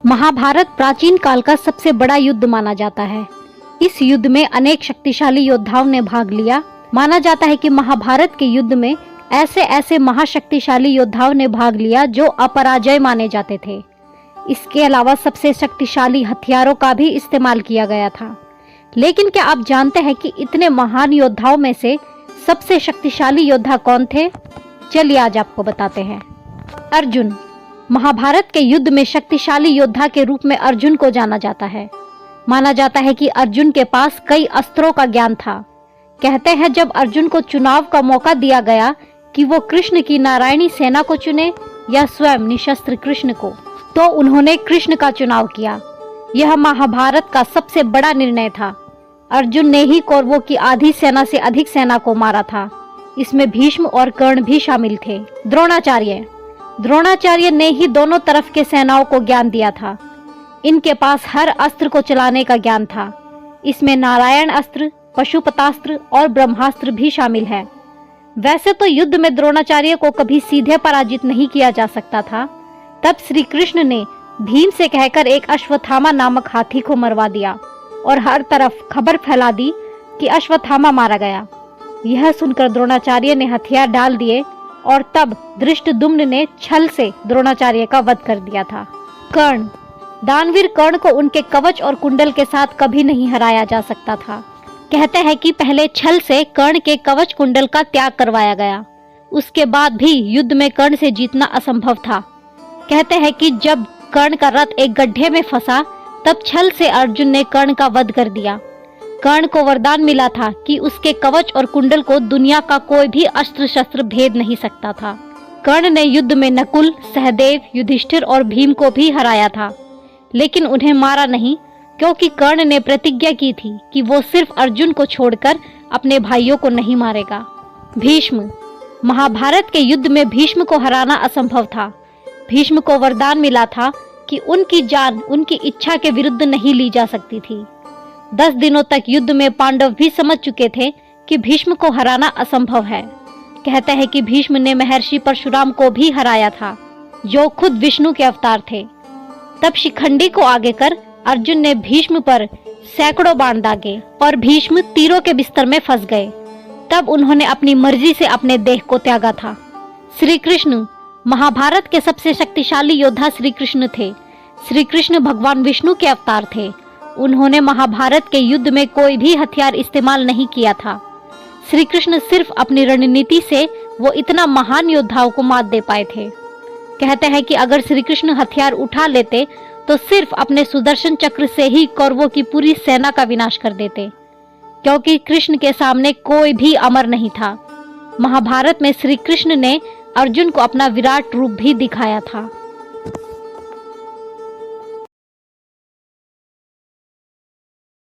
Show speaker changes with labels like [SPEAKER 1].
[SPEAKER 1] महाभारत प्राचीन काल का सबसे बड़ा युद्ध माना जाता है। इस युद्ध में अनेक शक्तिशाली योद्धाओं ने भाग लिया। माना जाता है कि महाभारत के युद्ध में ऐसे ऐसे महाशक्तिशाली योद्धाओं ने भाग लिया जो अपराजय माने जाते थे। इसके अलावा सबसे शक्तिशाली हथियारों का भी इस्तेमाल किया गया था। लेकिन क्या आप जानते हैं कि इतने महान योद्धाओं में से सबसे शक्तिशाली योद्धा कौन थे? चलिए आज आपको बताते हैं। अर्जुन। महाभारत के युद्ध में शक्तिशाली योद्धा के रूप में अर्जुन को जाना जाता है। माना जाता है कि अर्जुन के पास कई अस्त्रों का ज्ञान था। कहते हैं जब अर्जुन को चुनाव का मौका दिया गया कि वो कृष्ण की नारायणी सेना को चुने या स्वयं निशस्त्र कृष्ण को, तो उन्होंने कृष्ण का चुनाव किया। यह महाभारत का सबसे बड़ा निर्णय था। अर्जुन ने ही कौरवों की आधी सेना से अधिक सेना को मारा था। इसमें भीष्म और कर्ण भी शामिल थे। द्रोणाचार्य ने ही दोनों तरफ के सेनाओं को ज्ञान दिया था। इनके पास हर अस्त्र को चलाने का ज्ञान था। इसमें नारायण अस्त्र, पशुपतास्त्र और ब्रह्मास्त्र भी शामिल है। वैसे तो युद्ध में द्रोणाचार्य को कभी सीधे पराजित नहीं किया जा सकता था। तब श्री कृष्ण ने भीम से कहकर एक अश्वत्थामा नामक हाथी को मरवा दिया और हर तरफ खबर फैला दी कि अश्वत्थामा मारा गया। यह सुनकर द्रोणाचार्य ने हथियार डाल दिए और तब धृष्टद्युम्न ने छल से द्रोणाचार्य का वध कर दिया था। कर्ण। दानवीर कर्ण को उनके कवच और कुंडल के साथ कभी नहीं हराया जा सकता था। कहते हैं कि पहले छल से कर्ण के कवच कुंडल का त्याग करवाया गया। उसके बाद भी युद्ध में कर्ण से जीतना असंभव था। कहते हैं कि जब कर्ण का रथ एक गड्ढे में फंसा तब छल से अर्जुन ने कर्ण का वध कर दिया। कर्ण को वरदान मिला था कि उसके कवच और कुंडल को दुनिया का कोई भी अस्त्र शस्त्र भेद नहीं सकता था। कर्ण ने युद्ध में नकुल, सहदेव, युधिष्ठिर और भीम को भी हराया था, लेकिन उन्हें मारा नहीं, क्योंकि कर्ण ने प्रतिज्ञा की थी कि वो सिर्फ अर्जुन को छोड़कर अपने भाइयों को नहीं मारेगा। भीष्म। महाभारत के युद्ध में भीष्म को हराना असंभव था। भीष्म को वरदान मिला था कि उनकी जान उनकी इच्छा के विरुद्ध नहीं ली जा सकती थी। 10 दिनों तक युद्ध में पांडव भी समझ चुके थे कि भीष्म को हराना असंभव है। कहते हैं कि भीष्म ने महर्षि परशुराम को भी हराया था, जो खुद विष्णु के अवतार थे। तब शिखंडी को आगे कर अर्जुन ने भीष्म पर सैकड़ों बाण दागे और भीष्म तीरों के बिस्तर में फंस गए। तब उन्होंने अपनी मर्जी से अपने देह को त्यागा था। श्री कृष्ण। महाभारत के सबसे शक्तिशाली योद्धा श्री कृष्ण थे। श्री कृष्ण भगवान विष्णु के अवतार थे। उन्होंने महाभारत के युद्ध में कोई भी हथियार इस्तेमाल नहीं किया था। श्री कृष्ण सिर्फ अपनी रणनीति से वो इतना महान योद्धाओं को मात दे पाए थे। कहते हैं कि अगर श्री कृष्ण हथियार उठा लेते तो सिर्फ अपने सुदर्शन चक्र से ही कौरवों की पूरी सेना का विनाश कर देते, क्योंकि कृष्ण के सामने कोई भी अमर नहीं था। महाभारत में श्री कृष्ण ने अर्जुन को अपना विराट रूप भी दिखाया था।